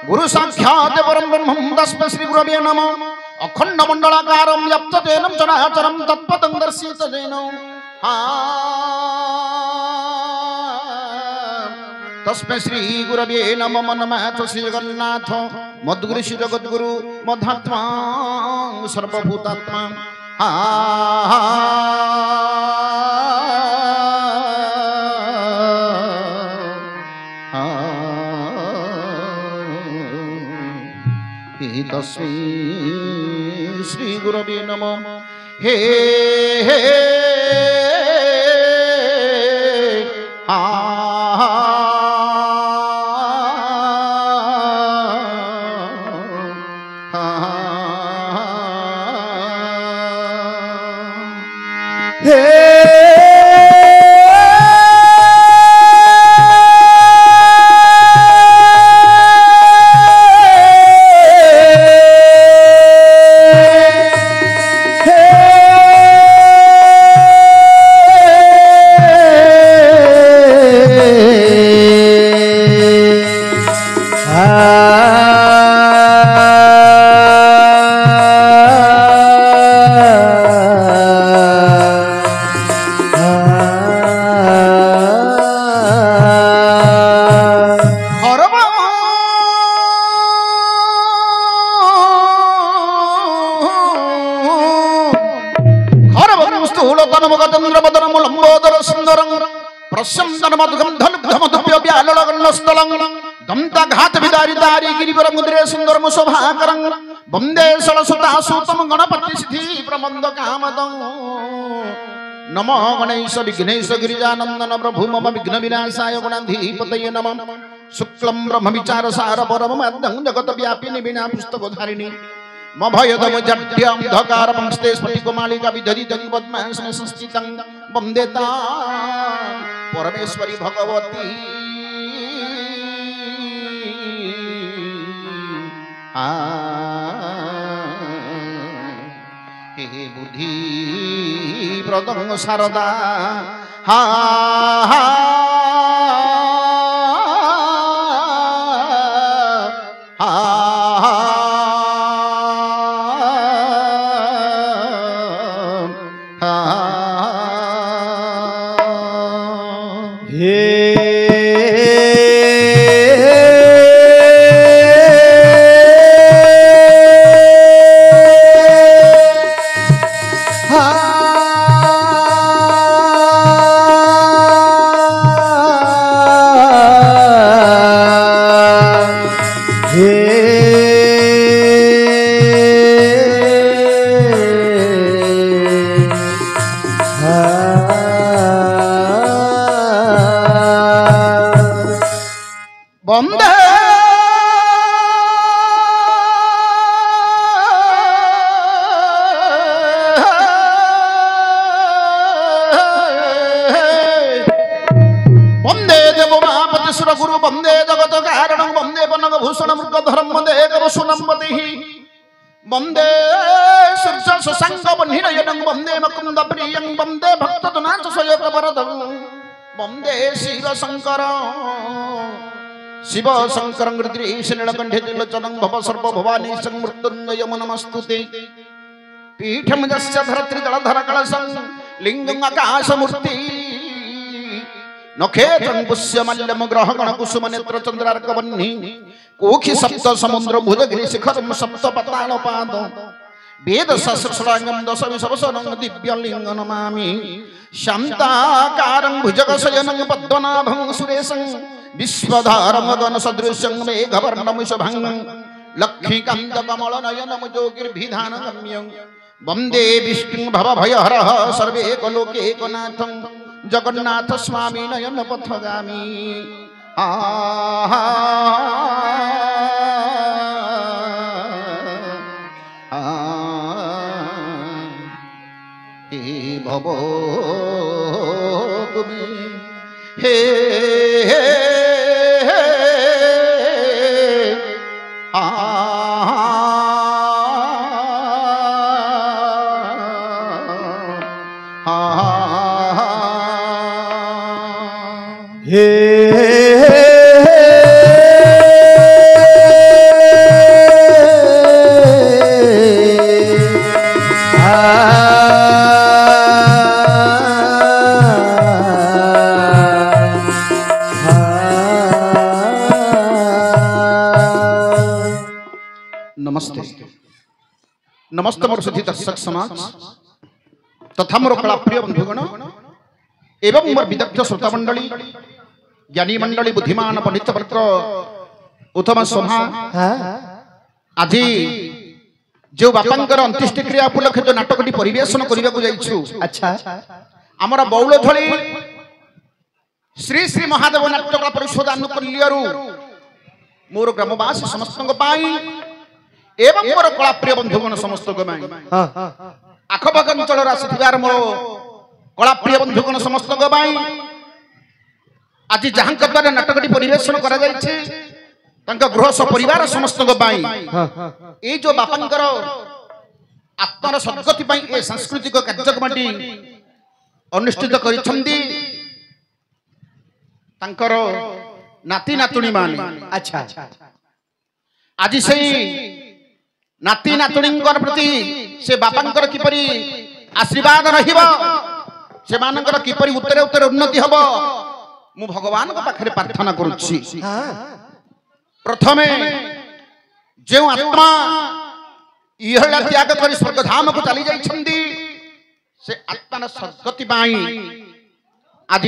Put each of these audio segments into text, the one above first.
गुरु साक्षात् परम ब्रह्म तस्मै श्री गुरवे नमः। अखंड मंडलाकारं व्याप्तदेनं चराचरं तत्पदं दर्शितदेन तस्मै श्री गुरवे नमः। मनमाथ श्री जगन्नाथ मद्गुरु श्री जगद्गुरु मधात्मा सर्वभूतात्मा तस्मै श्री गुरवे नमः। हे हे वंदे सरस्वतासूतम गणपति सिद्धि प्रबंध कामदं नमो गणेश विघ्नेश गिरिजानंदन प्रभु मम विघ्न विनाशाय गुणाधिपतये नमः। शुक्लम ब्रह्म विचार सार परम मद्दं जगत व्यापिनी बिना पुस्तकधारिणी मभयदम जड्यान्धकार पंस्ते स्फटिकमालिका विदधितं पद्मासने संस्थितं वंदे तां परमेश्वरी भगवती हे बुद्धि प्रदंग शारदा हा हा गुरु वंदे जगत कारण वंदे पनक भूषण मृग धर्म देव सुनमति वंदे शीर्ष शशांक निरयन मुकुंद प्रियं वंदे भक्तजनाच सयक वरदं वंदे शिव शंकर शिव शंकर मृद्रीश नीलकंठे त्रिलोचनं भव सर्व भवानी संमृत्युंजय नमस्तुते पीठं यस्य धरत्री दलधर कलशं लिंगं आकाशमूर्ति नखेत्रं पुष्यमल्यं ग्रहगण कुसुम नेत्र चंद्रार्कवह्नि कोखि सप्त समुद्र भुजगिरि शिखरं सप्त पताल पाद वेद सहस्रंगं दश विशवसनं दिव्यलिंगं नमामि शान्ताकारं भुजगशयनं पद्मनाभं सुरेशं विश्वधारं गगनसदृशं मेघवर्णं शुभं लक्ष्मीकान्तकमलनयनं योगिर्भिधानगम्यं वन्दे विष्णुं भवभयहरः सर्वैकलोकैकनाथं जगन्नाथ स्वामी नयन पथगामी भव तुम्हें हे नमस्ते मोर सुधी दर्शक समाज तथा मोर कला प्रिय बंधुगण एवं मोर विदग्ध श्रोता मंडली ज्ञानी मंडली बुद्धिमान पंडित पत्र उत्तम सभा आज जो बापांकर अंत्येष्टि क्रिया उपलक्षे जो नाटकटी परिवेशन करने को जाइछु अच्छा आमर बौलथली श्री श्री महादेव नाट्य कला परिषद आनुकूल्यरू मोर ग्रामवासी समस्त एवं मोर कला प्रिय बंधुगण समस्त आखपाख अंचल आसुथिबार मोर कला प्रिय बंधुगण समस्त आज जहां द्वारा नाटकटी परिवेशन करा जायछि तांका गृह सपरिवार समस्त ये जो बापांकर आत्मार सद्गति पई ए सांस्कृतिक कार्यक्रमटी अनुष्ठित करिछंदी तांकर नाती नातुणी माने अच्छा आज से नाती नातुणींकर प्रति से बापांकर किपरि आशीर्वाद रहिबो से मानकर किपरि उत्तर उत्तर उन्नति हबो मु भगवान को पाखरे प्रार्थना करूछि प्रथमे जो आत्मा इहला त्याग करी स्वर्ग धाम को चली जाइछंदी से आत्मार सद्गति पाई आज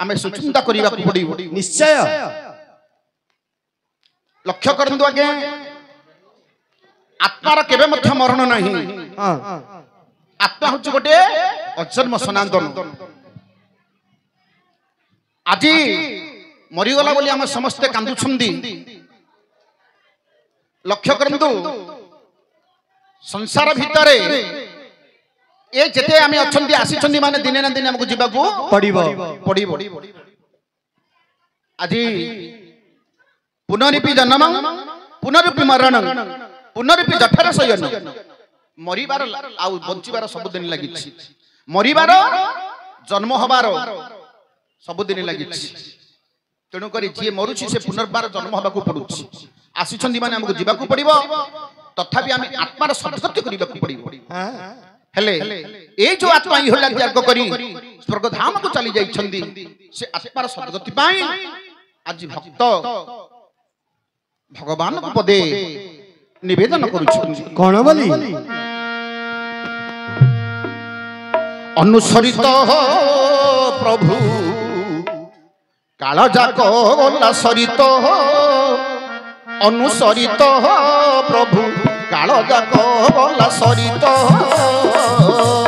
आमे सुचिंता करिबा पड़िबो निश्चय लक्ष्य करंदु आगे आत्मार केबे मध्य मरण नहीं आत्मा होची गोटे अजन्म सनातन आज मरीगला बोली आम समस्ते कांदुछंदी लक्ष्य करंदु संसार भितरे ए जेते आमे अछंदी आसीछंदी माने दिने ना दिने हमकु जिबाकू पड़िबो आज पुनरिपि जन्म पुनरिपि मरण पुनरिपि जठर शयन मरिबार आउ बंचिबार सब दिन लागि मरिबार जन्म हबार सब दिन लागि तेणु करी जे मरुछि से पुनर्बार जन्म हबाकू पडुछि आसीछंदी माने हमकु जिबाकू पड़िबो तथापि आमे आत्मार सद्गति करिबाकू पड़िबो हेले ए जो आत्मा इहला त्याग करी स्वर्ग धाम को चली जाइछंदी से आत्मार सद्गति पाई आज भक्त भगवान को पदे निवेदन करुछंदी कोन बोली अनुसरित हो प्रभु काल जाको गला सरित हो अनुसरित हो प्रभु काल जाको गला सरित हो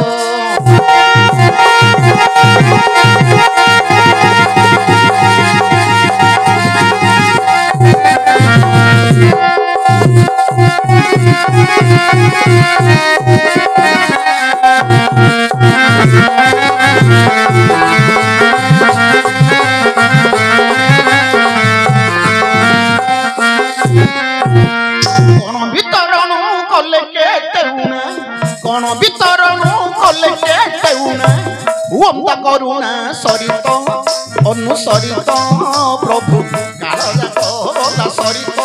कौन वितरण कले के तेउना कौन କରୁଣା ସରିତ ଅନୁସରିତ ପ୍ରଭୁ କାଳ ଯାକ ଗଲା ସରିତ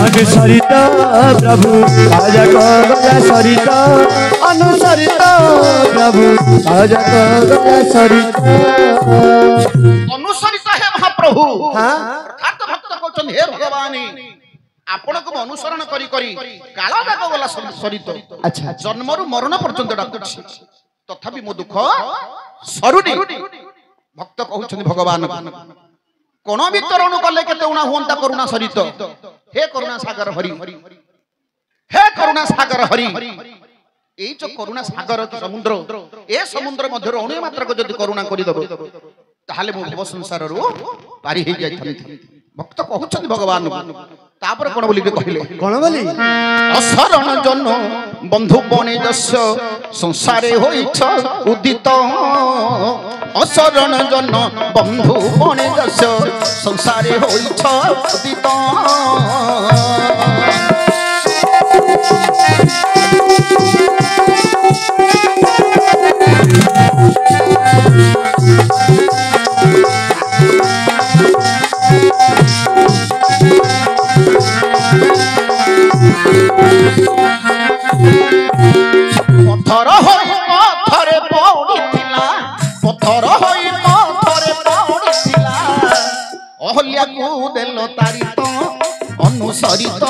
अनुसरित प्रभु राजा गला सरित अनुसरित प्रभु राजा गला सरित अनुसरित हे महाप्रभु हाँ अर्थात भक्त कहते हे भगवान आपण को अनुसरण करी करी काला जाक गला सरित अच्छा जन्मरु मरण पर्यंत डाकुछि तथापि मो दुख सरुनी भक्त कहउछन भगवान कोन भी तरुण कले केते उना होंता करुणा सरित हे करुणा सागर हरि हे करुणा सागर हरि एई जो करुणा सागर समुद्र ए समुद्र मध्य अणु मात्र को जदि करुणा करि दबो ताहाले मो भव संसार रो पारी हे जाई भक्त कहउछन भगवान तापर कोन बोली कहले कौन बोली अशरण जन बंधु बने दस्य संसारे होइछ उदित अशरण जन बंधु बने दस्य संसारे होइछ उदित पत्थर होई पत्थरे पड़िथिला पत्थर होई पत्थरे पड़िथिला अहल्या को देलो तारित अनुसरित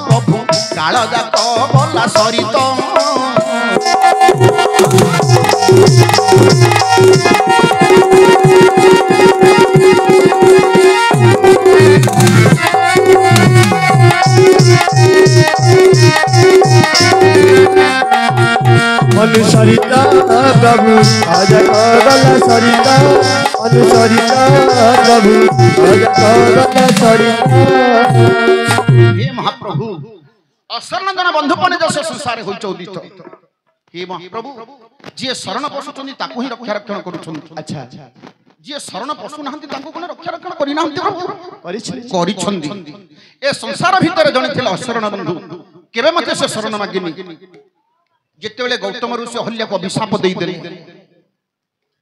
प्रभु काल जाक गला सरित अनुसरित प्रभु राजा गला सरित अनुसरित प्रभु राजा गला सरित हे महाप्रभु अशरणजन बंधुपने जस संसार होई चौदित हे महाप्रभु जे शरण पशुचंदी ताकू ही रक्षा रक्षण करूछंती अच्छा जे शरण पशु नाहंती ताकू कोन रक्षा रक्षण करि नाहंती प्रभु करिछंदी ए संसार भीतर जने थिला अशरण बंधु केबे मते से शरण मागिनी जेतेबेले गौतम ऋषि अहल्या को अभिशाप देई देले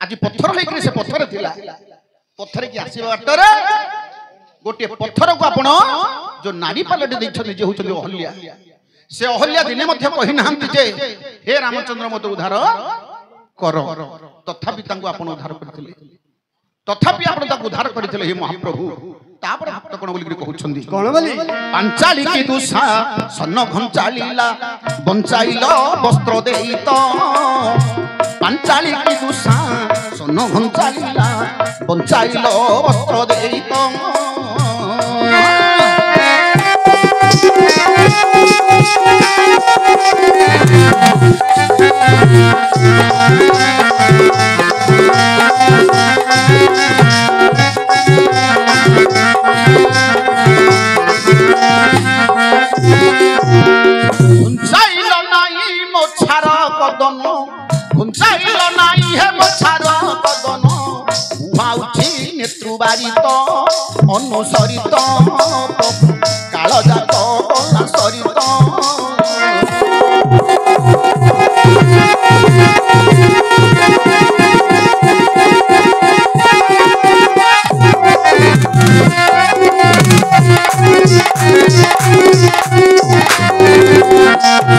आज पत्थर लेकरे से पत्थर थिला पत्थर की आसीबा बाटरे गोटे पत्थर को आपण जो नारी पालटी दैछथि जे होछथि अहल्या से अहल्या दिने मध्य कहि नाहंती जे हे रामचंद्र मते उद्धार कर तथापि तांको आपण उद्धार करथिले तथापि आपण तांको उद्धार करथिले हे महाप्रभु तापर भक्त कोन बोली कहउछंदी कौन बोली पांचाली की दुसा सन्न घंचालीला बंचाइल वस्त्र देइत पांचाली की दुसा सन्न घंचालीला बंचाइल वस्त्र देइत घुंचाइल नाई मोछार कदन घुंचाइल नाई हे मोछार कदन उहाउछि नेत्रुबारित अनुसरित काल जाक गला सरित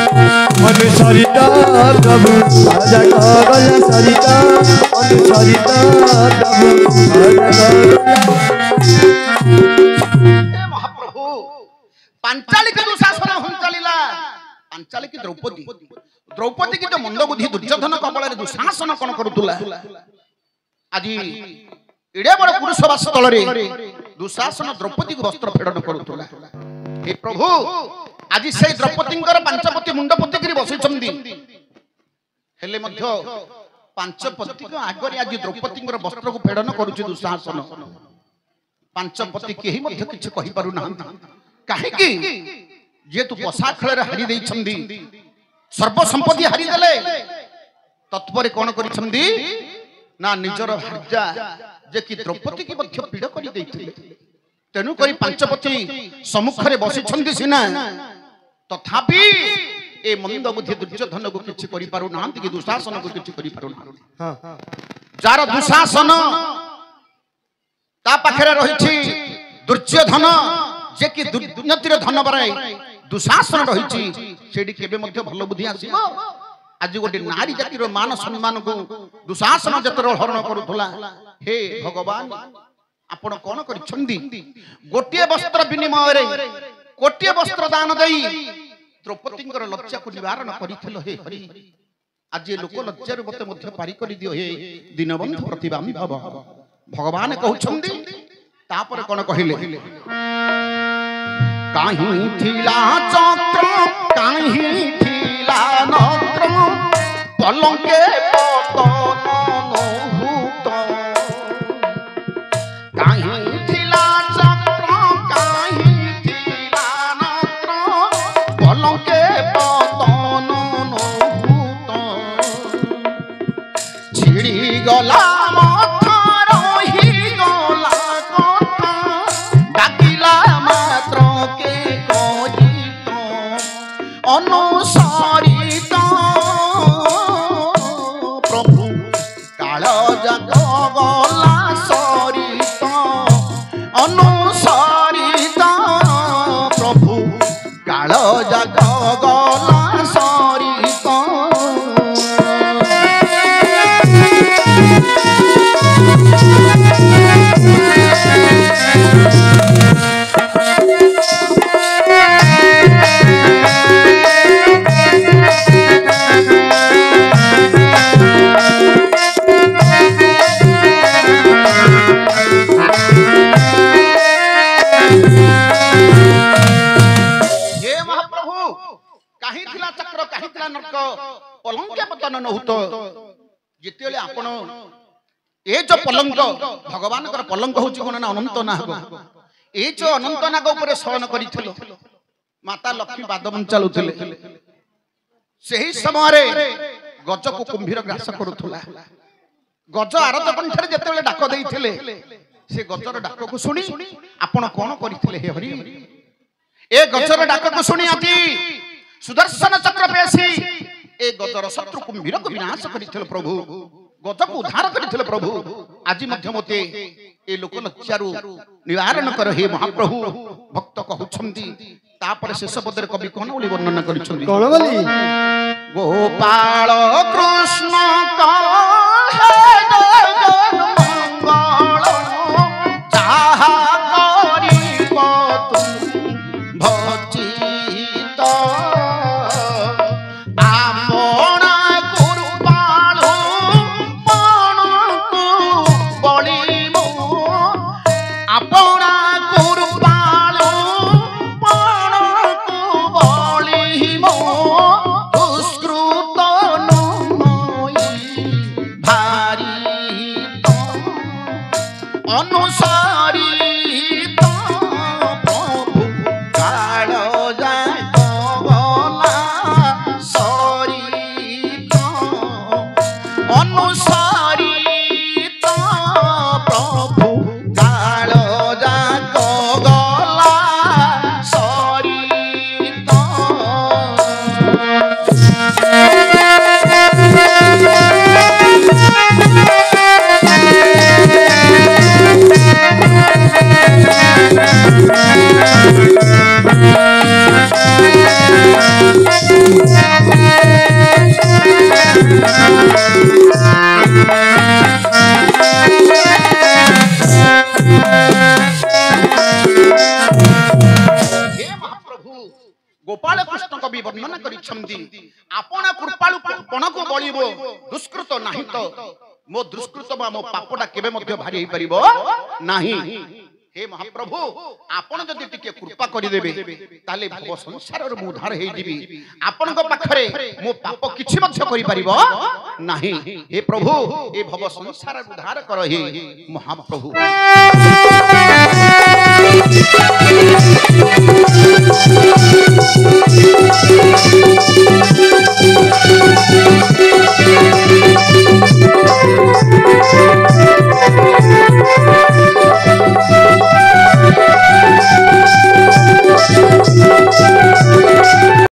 अनुसरित प्रभु राजा गला सरित अनुसरित प्रभु राजा हे महाप्रभु पांचाली के दुशासन हंचालीला पांचाली की द्रौपदी की जो मंद बुद्धि दुर्योधन कबल रे दुशासन कोन करूतुला आज इडे बड़ पुरुष वास तल रे दुशासन द्रौपदी को वस्त्र फेडन करूतुला हे प्रभु आज से द्रौपदींकर पांचपति मुंडपति करी बसिछंदी हेले मध्य पांचपति को आगरे आज द्रौपदींकर वस्त्र को फेडन करूछि दुशासन पांचपति केही मध्य किछ कहि पारु नाहंती काहे कि जे तू पसा खेल रे हारि देइछंदी सर्व संपत्ति हारि देले तत्पर कोन करिछंदी ना निजर भार्या जे कि द्रौपदी की मध्य पीड़ कर तेणु करी पांचपति सम्मुखरे बसिछन्ति सिना तथापि ए मंद बुद्धि दुर्योधन को किछि करि पारु नांति कि दुशासन को किछि करि पारु ना जार दुशासन ता पाखरे रहिछि दुर्योधन जे कि दुर्नीतिर धन बराई दुशासन रहिछि सेडी केबे मध्य भल बुद्धि आसीबो आज गोटे नारी जातिर मान सम्मान को दुशासन जतर हरण करुथला हे भगवान आपण कोन करिछन्दी गोटे वस्त्र विनिमय रे कोटे वस्त्र दान देई द्रौपदींकर लज्जा को निवारण करिथिलो हे हरि आज लोक लज्जा मते मध्य पारी करि दियो हे दीनबंधु प्रतिबांधव भगवान कहउछन्दी तापर कोन कहिले काहे थिला चक्र काहे थिला नक्र पलंके पतन नहुत काहे थिला चक्र काहे थिला नक्र पलंके पतन नहुत छिड़ी गला मथा रही गला कथा डाकिला मात्र के कहित अनुसारित प्रभु काल जग गला सरित अनुसारित प्रभु काल जग गला सरित पलंके पतन नहुत जितेले आपण ए जो पलंक भगवान कर पलंक होची कोन ना अनंत नाग ए जो अनंत नाग ऊपर शयन करिथिलो माता लक्ष्मी पादम चालुथिले सेही समय रे गज को कुंभीर ग्रास करूथला गज आरत कंठरे जेतेले डाक देइथिले से गजर डाक को सुनी आपण कोन करिथिले हे हरि ए गजर डाक को सुनी अति सुदर्शन चक्र पेशी ए गजर शत्रु कुंभीर को विनाश करिथिल प्रभु गज को उद्धार करिथिल प्रभु आज मध्य मते ए लोक लज्जारु निवारण कर हे महाप्रभु भक्त कहउछंती तापर शेष पदर कवि कोन ओली वर्णन करिछंती कोन बोली गोपाल कृष्ण कहे जगन मंगल जाहा करिब तुम भचित गोपाल कृष्ण कवि वर्णन करिछंती आपण कृपालु पणको बळिबो दुष्कृत नाही तो मो दुष्कृत मो पापटा केबे मध्ये भारी होई परिबो नाही हे महाप्रभु आपण जदि टिके कृपा करि देबे ताले भव संसार रो उद्धार हेई दिबी आपण को पाखरे मो पाप किछि मध्ये करि परिबो नाही हे प्रभु ए भव संसार उद्धार कर हे महाप्रभु